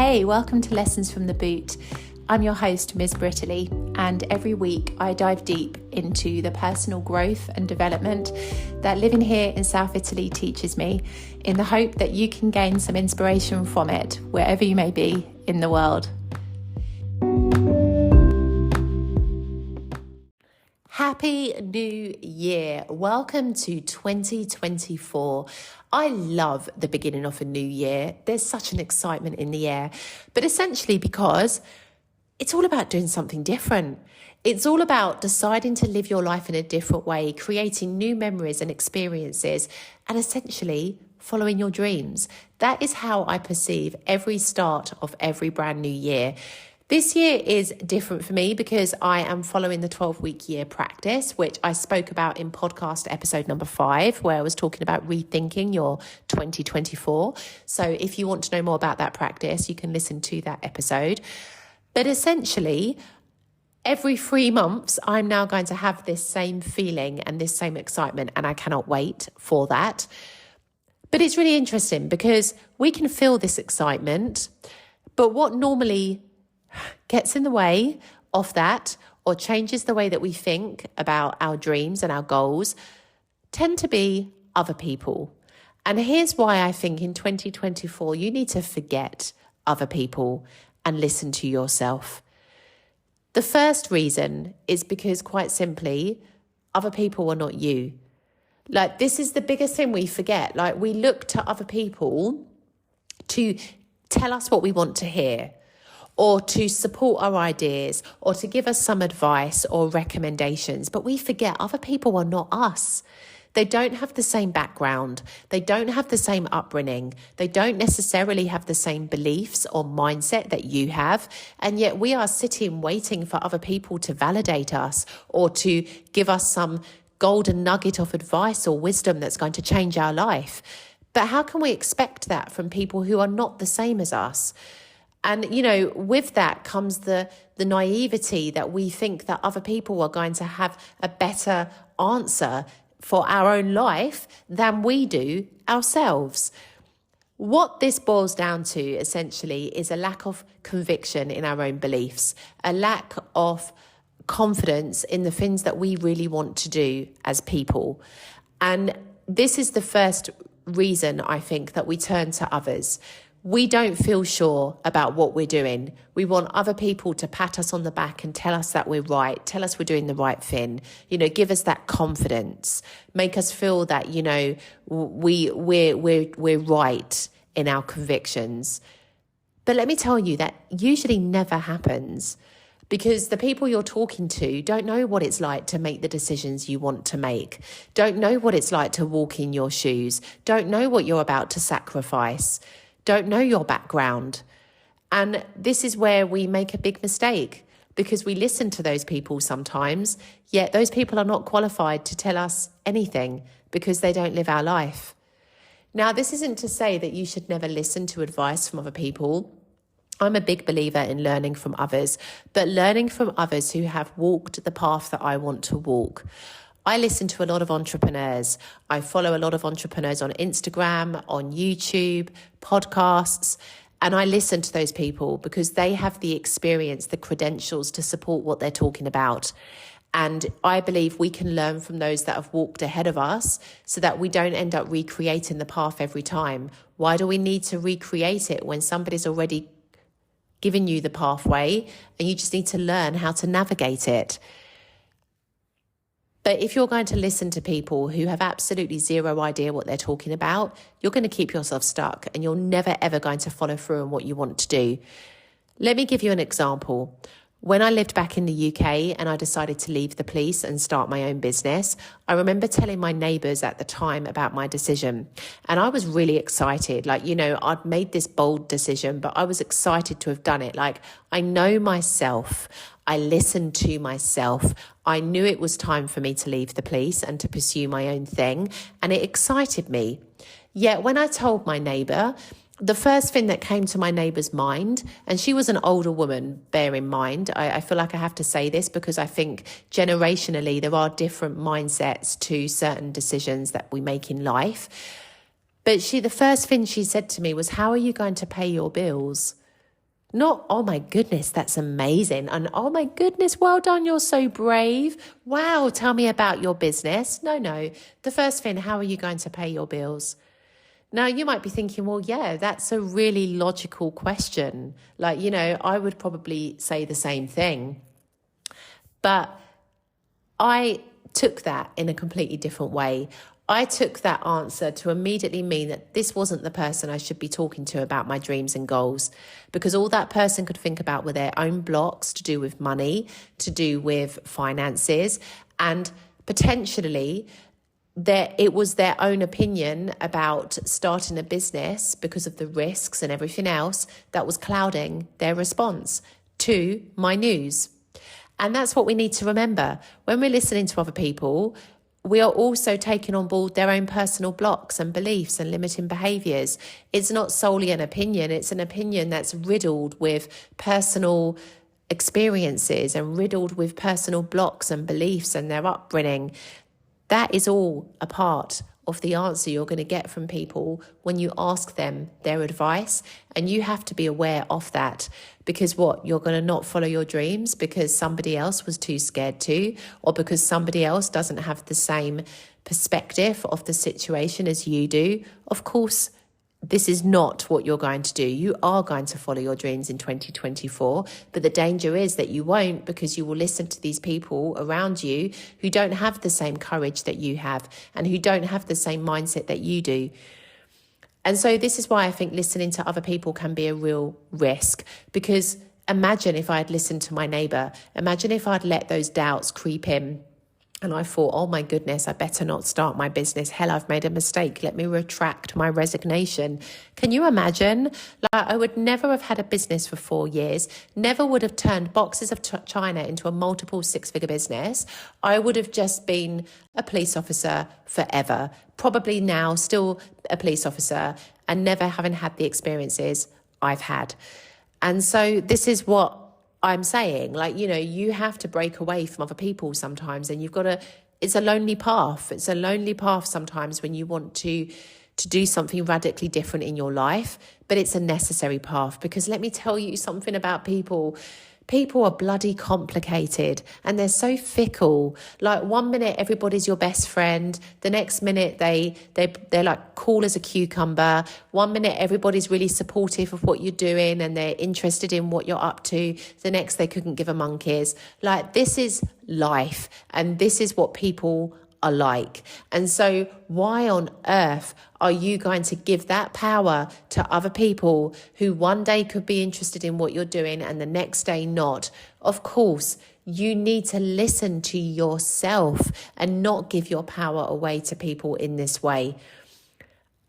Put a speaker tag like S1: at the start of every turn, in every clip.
S1: Hey, welcome to Lessons from the Boot. I'm your host, Ms. Brittany, and every week I dive deep into the personal growth and development that living here in South Italy teaches me, in the hope that you can gain some inspiration from it wherever you may be in the world. Happy New Year. Welcome to 2024. I love the beginning of a new year. There's such an excitement in the air, but essentially because it's all about doing something different. It's all about deciding to live your life in a different way, creating new memories and experiences, and essentially following your dreams. That is how I perceive every start of every brand new year. This year is different for me because I am following the 12-week year practice, which I spoke about in podcast episode number 5, where I was talking about rethinking your 2024. So if you want to know more about that practice, you can listen to that episode. But essentially, every 3 months, I'm now going to have this same feeling and this same excitement, and I cannot wait for that. But it's really interesting because we can feel this excitement, but what normally gets in the way of that or changes the way that we think about our dreams and our goals tend to be other people. And here's why I think in 2024, you need to forget other people and listen to yourself. The first reason is because, quite simply, other people are not you. Like, this is the biggest thing we forget. Like, we look to other people to tell us what we want to hear, or to support our ideas, or to give us some advice or recommendations. But we forget other people are not us. They don't have the same background. They don't have the same upbringing. They don't necessarily have the same beliefs or mindset that you have. And yet we are sitting waiting for other people to validate us or to give us some golden nugget of advice or wisdom that's going to change our life. But how can we expect that from people who are not the same as us? And, you know, with that comes the naivety that we think that other people are going to have a better answer for our own life than we do ourselves. What this boils down to essentially is a lack of conviction in our own beliefs, a lack of confidence in the things that we really want to do as people. And this is the first reason, I think, that we turn to others. We don't feel sure about what we're doing. We want other people to pat us on the back and tell us that we're right, tell us we're doing the right thing, give us that confidence, make us feel that, we're right in our convictions. But let me tell you that usually never happens, because the people you're talking to don't know what it's like to make the decisions you want to make, don't know what it's like to walk in your shoes, don't know what you're about to sacrifice, don't know your background. And this is where we make a big mistake, because we listen to those people sometimes, yet those people are not qualified to tell us anything because they don't live our life. Now, this isn't to say that you should never listen to advice from other people. I'm a big believer in learning from others, but learning from others who have walked the path that I want to walk. I listen to a lot of entrepreneurs. I follow a lot of entrepreneurs on Instagram, on YouTube, podcasts, and I listen to those people because they have the experience, the credentials to support what they're talking about. And I believe we can learn from those that have walked ahead of us so that we don't end up recreating the path every time. Why do we need to recreate it when somebody's already given you the pathway and you just need to learn how to navigate it? But if you're going to listen to people who have absolutely zero idea what they're talking about, you're going to keep yourself stuck and you're never, ever going to follow through on what you want to do. Let me give you an example. When I lived back in the UK and I decided to leave the police and start my own business, I remember telling my neighbours at the time about my decision. And I was really excited. I'd made this bold decision, but I was excited to have done it. I know myself. I listened to myself. I knew it was time for me to leave the police and to pursue my own thing. And it excited me. Yet when I told my neighbour, the first thing that came to my neighbour's mind, and she was an older woman, bear in mind, I feel like I have to say this because I think generationally there are different mindsets to certain decisions that we make in life. But the first thing she said to me was, "How are you going to pay your bills?" Not, oh my goodness, that's amazing. And oh my goodness, well done, you're so brave. Wow, tell me about your business. No. The first thing, how are you going to pay your bills? Now, you might be thinking, well, yeah, that's a really logical question. Like, I would probably say the same thing. But I took that in a completely different way. I took that answer to immediately mean that this wasn't the person I should be talking to about my dreams and goals, because all that person could think about were their own blocks to do with money, to do with finances, and potentially it was their own opinion about starting a business because of the risks and everything else that was clouding their response to my news. And that's what we need to remember. When we're listening to other people, we are also taking on board their own personal blocks and beliefs and limiting behaviours. It's not solely an opinion. It's an opinion that's riddled with personal experiences and riddled with personal blocks and beliefs and their upbringing. That is all a part of the answer you're going to get from people when you ask them their advice. And you have to be aware of that, because you're going to not follow your dreams because somebody else was too scared to, or because somebody else doesn't have the same perspective of the situation as you do. Of course, this is not what you're going to do. You are going to follow your dreams in 2024, but the danger is that you won't, because you will listen to these people around you who don't have the same courage that you have and who don't have the same mindset that you do. And so this is why I think listening to other people can be a real risk, because imagine if I had listened to my neighbour, imagine if I'd let those doubts creep in. And I thought, oh my goodness, I better not start my business. Hell, I've made a mistake. Let me retract my resignation. Can you imagine? Like, I would never have had a business for 4 years, never would have turned boxes of china into a multiple six-figure business. I would have just been a police officer forever, probably now still a police officer, and never having had the experiences I've had. And so this is what I'm saying, you have to break away from other people sometimes, and it's a lonely path. It's a lonely path sometimes when you want to do something radically different in your life, but it's a necessary path, because let me tell you something about people. People are bloody complicated, and they're so fickle. Like, 1 minute everybody's your best friend, the next minute they're like cool as a cucumber. 1 minute everybody's really supportive of what you're doing and they're interested in what you're up to. The next they couldn't give a monkey's. Like, this is life, and this is what people are like. And so why on earth are you going to give that power to other people who one day could be interested in what you're doing and the next day not? Of course, you need to listen to yourself and not give your power away to people in this way.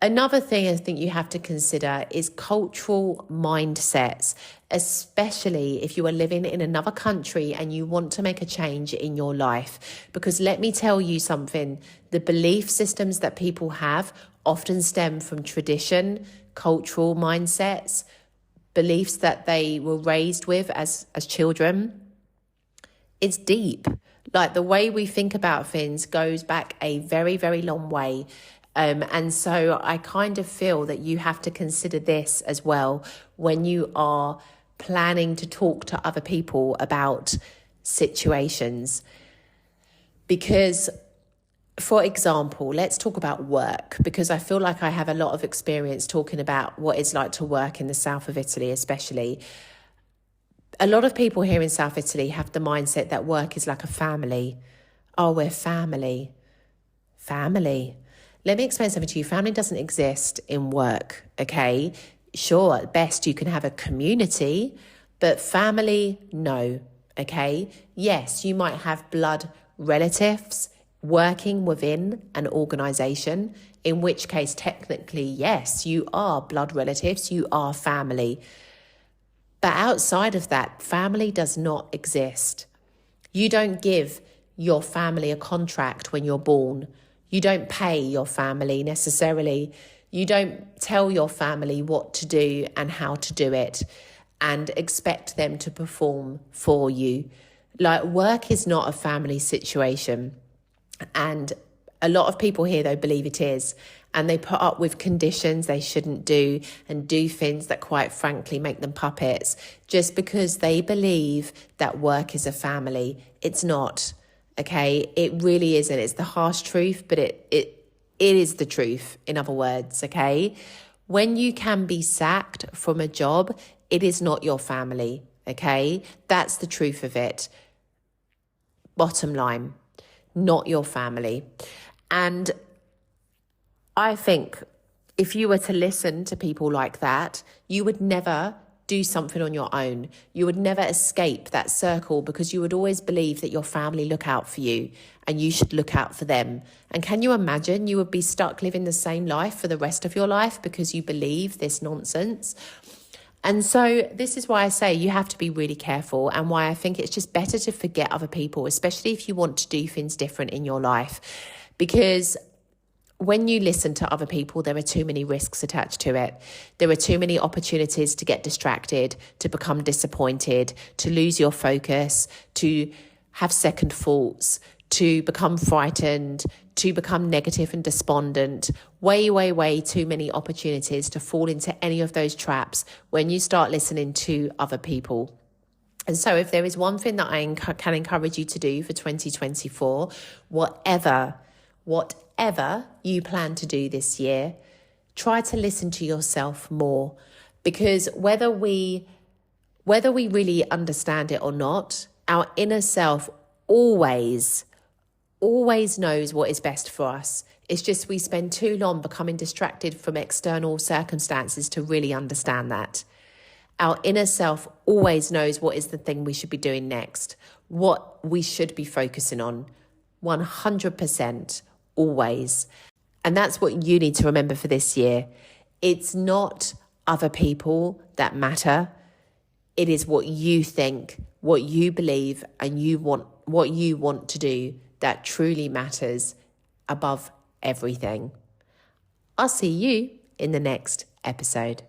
S1: Another thing I think you have to consider is cultural mindsets, especially if you are living in another country and you want to make a change in your life. Because let me tell you something, the belief systems that people have often stem from tradition, cultural mindsets, beliefs that they were raised with as children. It's deep. Like, the way we think about things goes back a very, very long way. And so I kind of feel that you have to consider this as well when you are planning to talk to other people about situations. Because, for example, let's talk about work, because I feel like I have a lot of experience talking about what it's like to work in the south of Italy, especially. A lot of people here in South Italy have the mindset that work is like a family. Oh, we're family. Family. Let me explain something to you. Family doesn't exist in work, okay? Sure, at best you can have a community, but family, no, okay? Yes, you might have blood relatives working within an organisation, in which case, technically, yes, you are blood relatives, you are family. But outside of that, family does not exist. You don't give your family a contract when you're born. You don't pay your family necessarily. You don't tell your family what to do and how to do it and expect them to perform for you. Like, work is not a family situation. And A lot of people here, though, believe it is. And they put up with conditions they shouldn't do and do things that, quite frankly, make them puppets just because they believe that work is a family. It's not, okay? It really isn't. It's the harsh truth, but it is the truth, in other words, okay? When you can be sacked from a job, it is not your family, okay? That's the truth of it. Bottom line, not your family. And I think if you were to listen to people like that, you would never do something on your own. You would never escape that circle because you would always believe that your family look out for you and you should look out for them. And can you imagine you would be stuck living the same life for the rest of your life because you believe this nonsense? And so this is why I say you have to be really careful, and why I think it's just better to forget other people, especially if you want to do things different in your life. Because when you listen to other people, there are too many risks attached to it. There are too many opportunities to get distracted, to become disappointed, to lose your focus, to have second thoughts, to become frightened, to become negative and despondent. Way, way, way too many opportunities to fall into any of those traps when you start listening to other people. And so if there is one thing that I can encourage you to do for 2024, whatever you plan to do this year, try to listen to yourself more. Because whether we really understand it or not, our inner self always knows what is best for us. It's just we spend too long becoming distracted from external circumstances to really understand that. Our inner self always knows what is the thing we should be doing next, what we should be focusing on, 100%, always. And that's what you need to remember for this year. It's not other people that matter. It is what you think, what you believe, and what you want to do that truly matters above everything. I'll see you in the next episode.